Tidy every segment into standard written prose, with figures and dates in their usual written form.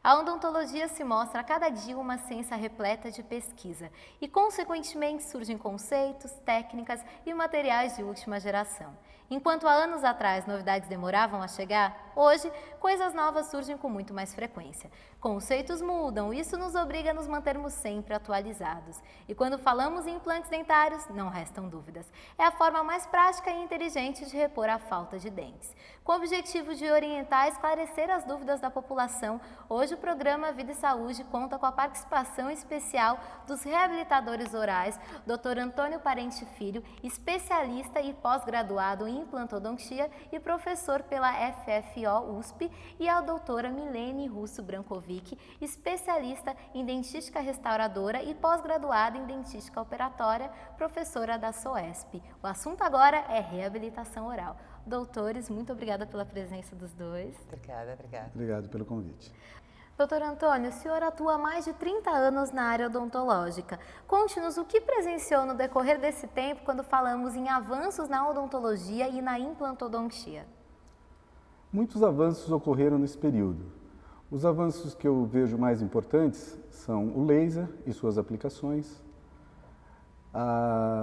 A odontologia se mostra a cada dia uma ciência repleta de pesquisa e, consequentemente, surgem conceitos, técnicas e materiais de última geração. Enquanto há anos atrás novidades demoravam a chegar, hoje coisas novas surgem com muito mais frequência. Conceitos mudam, isso nos obriga a nos mantermos sempre atualizados. E quando falamos em implantes dentários, não restam dúvidas. É a forma mais prática e inteligente de repor a falta de dentes. Com o objetivo de orientar e esclarecer as dúvidas da população, hoje o programa Vida e Saúde conta com a participação especial dos reabilitadores orais, Dr. Antônio Parente Filho, especialista e pós-graduado em implantodontia e professor pela FFO USP, e a doutora Milene Russo Brankovic, especialista em dentística restauradora e pós-graduada em dentística operatória, professora da SOESP. O assunto agora é reabilitação oral. Doutores, muito obrigada pela presença dos dois. Obrigada. Obrigado pelo convite. Doutor Antônio, o senhor atua há mais de 30 anos na área odontológica. Conte-nos o que presenciou no decorrer desse tempo quando falamos em avanços na odontologia e na implantodontia. Muitos avanços ocorreram nesse período. Os avanços que eu vejo mais importantes são o laser e suas aplicações,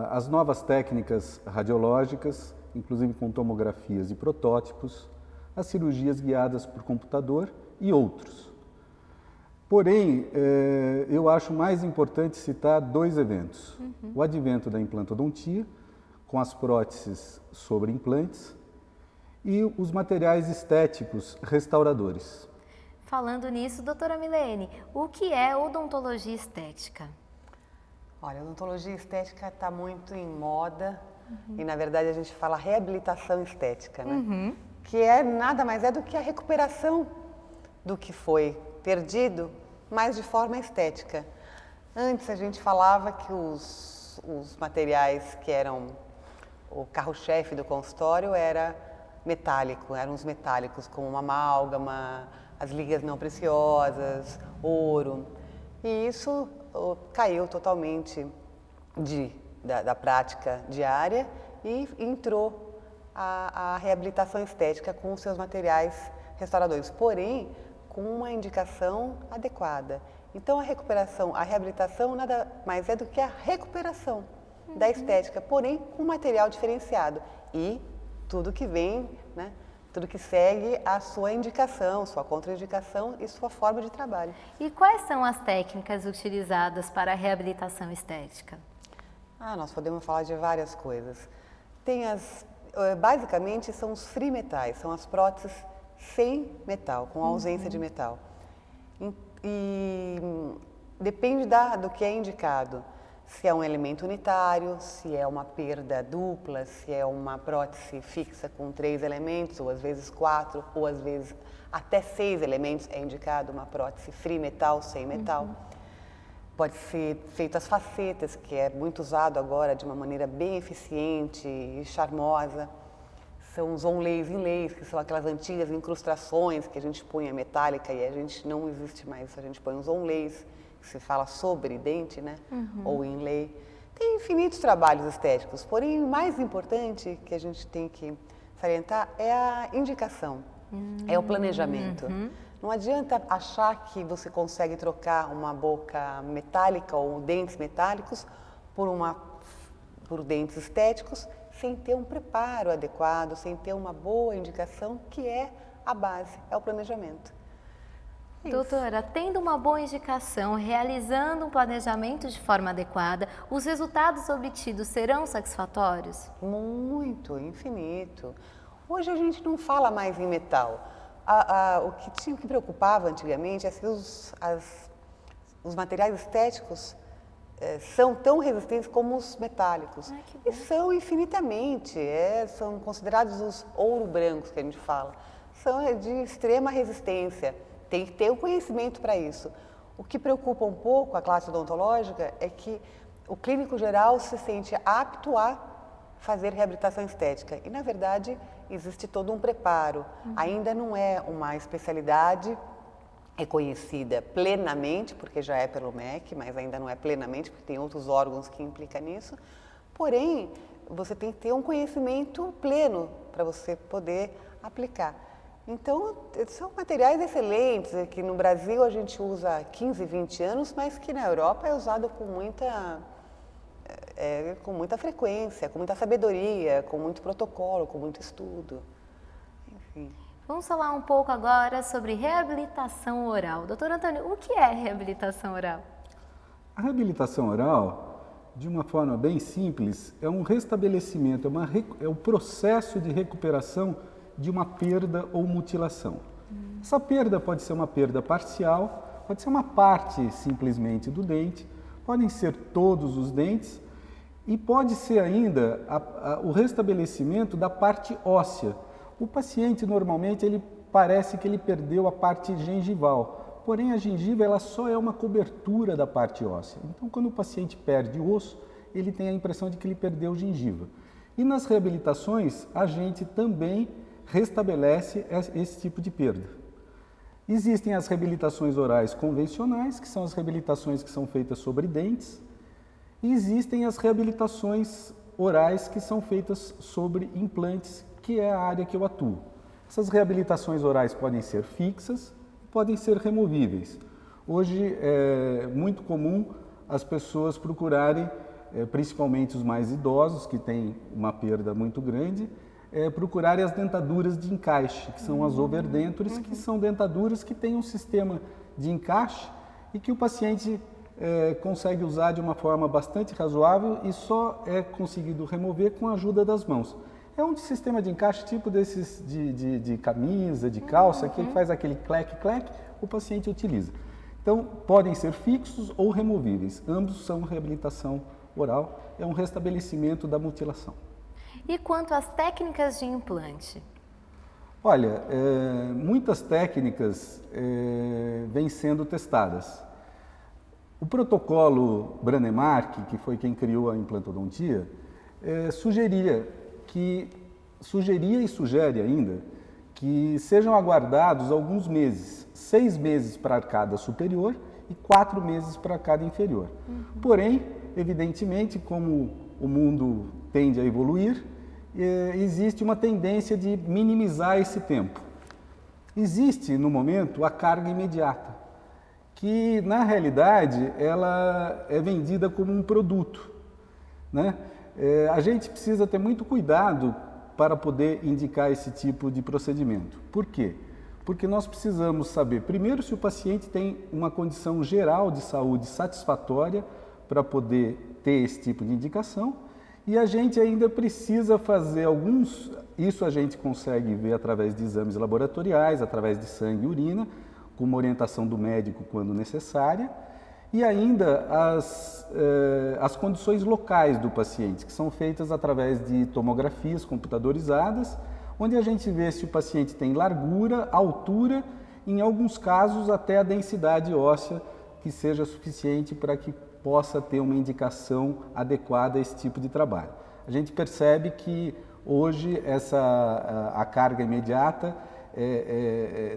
as novas técnicas radiológicas, inclusive com tomografias e protótipos, as cirurgias guiadas por computador e outros. Porém, eu acho mais importante citar dois eventos. O advento da implantodontia, com as próteses sobre implantes, e os materiais estéticos restauradores. Falando nisso, doutora Milene, o que é odontologia estética? Olha, a odontologia estética está muito em moda e, na verdade, a gente fala reabilitação estética, né? Que nada mais é do que a recuperação do que foi perdido, mas de forma estética. Antes a gente falava que os materiais que eram o carro-chefe do consultório eram os metálicos, como uma amálgama, as ligas não preciosas, ouro. E isso caiu totalmente da prática diária e entrou a reabilitação estética com os seus materiais restauradores, porém com uma indicação adequada. Então a reabilitação nada mais é do que a recuperação da estética, porém com material diferenciado e tudo que vem, né? Tudo que segue a sua indicação, sua contraindicação e sua forma de trabalho. E quais são as técnicas utilizadas para a reabilitação estética? Nós podemos falar de várias coisas. Basicamente são os free metais, são as próteses sem metal, com ausência de metal. E depende do que é indicado. Se é um elemento unitário, se é uma perda dupla, se é uma prótese fixa com 3 elementos, ou às vezes 4, ou às vezes até 6 elementos é indicado uma prótese free metal, sem metal. Pode ser feito as facetas, que é muito usado agora de uma maneira bem eficiente e charmosa. São os onlays inlays, que são aquelas antigas incrustações que a gente punha metálica e a gente não existe mais, a gente põe os onlays, que se fala sobre dente, né? Ou inlay. Tem infinitos trabalhos estéticos, porém o mais importante que a gente tem que salientar é a indicação, é o planejamento. Não adianta achar que você consegue trocar uma boca metálica ou dentes metálicos por dentes estéticos sem ter um preparo adequado, sem ter uma boa indicação, que é a base, é o planejamento. Doutora, tendo uma boa indicação, realizando um planejamento de forma adequada, os resultados obtidos serão satisfatórios? Muito, infinito. Hoje a gente não fala mais em metal. O que preocupava antigamente é se os materiais estéticos são tão resistentes como os metálicos. E são infinitamente, são considerados os ouro brancos que a gente fala. São de extrema resistência. Tem que ter o conhecimento para isso. O que preocupa um pouco a classe odontológica é que o clínico geral se sente apto a fazer reabilitação estética. E, na verdade, existe todo um preparo. Ainda não é uma especialidade reconhecida plenamente, porque já é pelo MEC, mas ainda não é plenamente, porque tem outros órgãos que implicam nisso. Porém, você tem que ter um conhecimento pleno para você poder aplicar. Então, são materiais excelentes, que no Brasil a gente usa há 15, 20 anos, mas que na Europa é usado com muita frequência, com muita sabedoria, com muito protocolo, com muito estudo. Enfim. Vamos falar um pouco agora sobre reabilitação oral. Doutor Antônio, o que é reabilitação oral? A reabilitação oral, de uma forma bem simples, é um restabelecimento, é o processo de recuperação de uma perda ou mutilação. Essa perda pode ser uma perda parcial, pode ser uma parte simplesmente do dente, podem ser todos os dentes e pode ser ainda o restabelecimento da parte óssea. O paciente normalmente ele parece que ele perdeu a parte gengival, porém a gengiva ela só é uma cobertura da parte óssea. Então quando o paciente perde o osso, ele tem a impressão de que ele perdeu gengiva. E nas reabilitações a gente também restabelece esse tipo de perda. Existem as reabilitações orais convencionais, que são as reabilitações que são feitas sobre dentes, e existem as reabilitações orais que são feitas sobre implantes, que é a área que eu atuo. Essas reabilitações orais podem ser fixas, podem ser removíveis. Hoje é muito comum as pessoas procurarem, principalmente os mais idosos, que têm uma perda muito grande, procurarem as dentaduras de encaixe, que são as overdentures, que são dentaduras que têm um sistema de encaixe e que o paciente consegue usar de uma forma bastante razoável e só é conseguido remover com a ajuda das mãos. É um sistema de encaixe tipo desses de camisa, de calça, que faz aquele clec-clec, o paciente utiliza. Então, podem ser fixos ou removíveis. Ambos são reabilitação oral, é um restabelecimento da mutilação. E quanto às técnicas de implante? Olha, muitas técnicas vêm sendo testadas. O protocolo Brånemark, que foi quem criou a implantodontia, sugeria e sugere ainda que sejam aguardados alguns meses, 6 meses para a arcada superior e 4 meses para a arcada inferior. Porém, evidentemente, como o mundo tende a evoluir, existe uma tendência de minimizar esse tempo. Existe, no momento, a carga imediata, que, na realidade, ela é vendida como um produto, né? A gente precisa ter muito cuidado para poder indicar esse tipo de procedimento. Por quê? Porque nós precisamos saber, primeiro, se o paciente tem uma condição geral de saúde satisfatória para poder ter esse tipo de indicação, e a gente ainda precisa fazer isso a gente consegue ver através de exames laboratoriais, através de sangue e urina, com uma orientação do médico quando necessária, e ainda as condições locais do paciente, que são feitas através de tomografias computadorizadas, onde a gente vê se o paciente tem largura, altura, em alguns casos até a densidade óssea que seja suficiente para que possa ter uma indicação adequada a esse tipo de trabalho. A gente percebe que hoje a carga imediata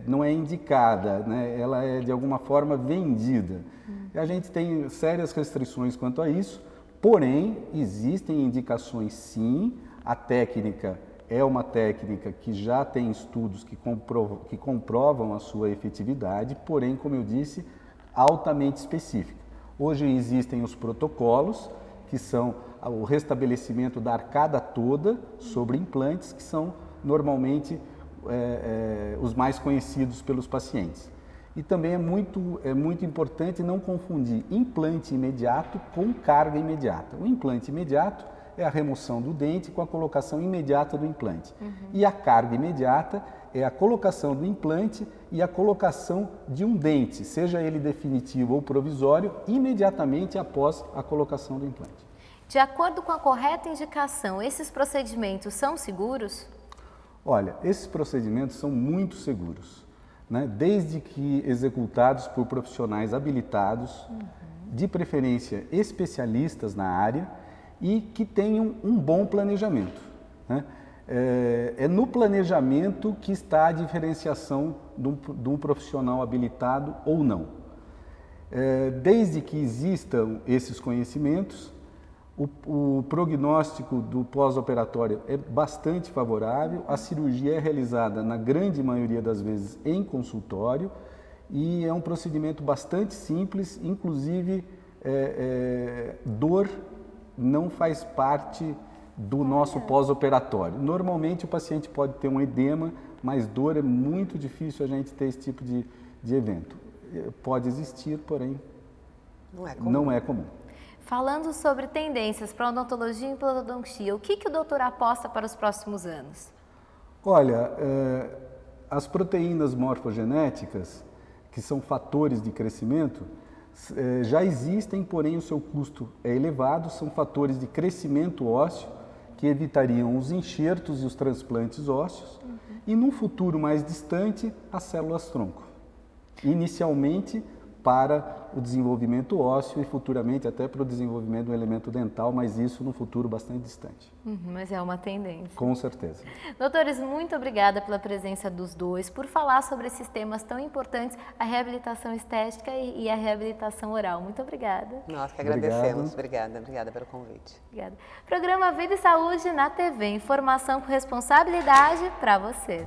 não é indicada, né? Ela é de alguma forma vendida. A gente tem sérias restrições quanto a isso, porém existem indicações sim, a técnica é uma técnica que já tem estudos que comprovam a sua efetividade, porém, como eu disse, altamente específica. Hoje existem os protocolos, que são o restabelecimento da arcada toda sobre implantes, que são normalmente os mais conhecidos pelos pacientes. E também é muito importante não confundir implante imediato com carga imediata. O implante imediato é a remoção do dente com a colocação imediata do implante. E a carga imediata é a colocação do implante e a colocação de um dente, seja ele definitivo ou provisório, imediatamente após a colocação do implante. De acordo com a correta indicação, esses procedimentos são seguros? Olha, esses procedimentos são muito seguros, né? Desde que executados por profissionais habilitados, de preferência especialistas na área e que tenham um bom planejamento, né? É no planejamento que está a diferenciação de um profissional habilitado ou não. Desde que existam esses conhecimentos, O prognóstico do pós-operatório é bastante favorável, a cirurgia é realizada, na grande maioria das vezes, em consultório e é um procedimento bastante simples, inclusive dor não faz parte do nosso pós-operatório. Normalmente o paciente pode ter um edema, mas dor é muito difícil a gente ter esse tipo de evento. Pode existir, porém não é comum. Falando sobre tendências para odontologia e implantodontia, o que o doutor aposta para os próximos anos? Olha, as proteínas morfogenéticas, que são fatores de crescimento, já existem, porém o seu custo é elevado, são fatores de crescimento ósseo que evitariam os enxertos e os transplantes ósseos e, num futuro mais distante, as células-tronco. Inicialmente para o desenvolvimento ósseo e futuramente até para o desenvolvimento do elemento dental, mas isso no futuro bastante distante. Mas é uma tendência. Com certeza. Doutores, muito obrigada pela presença dos dois, por falar sobre esses temas tão importantes, a reabilitação estética e a reabilitação oral. Muito obrigada. Nós que agradecemos. Obrigada pelo convite. Obrigada. Programa Vida e Saúde na TV. Informação com responsabilidade para você.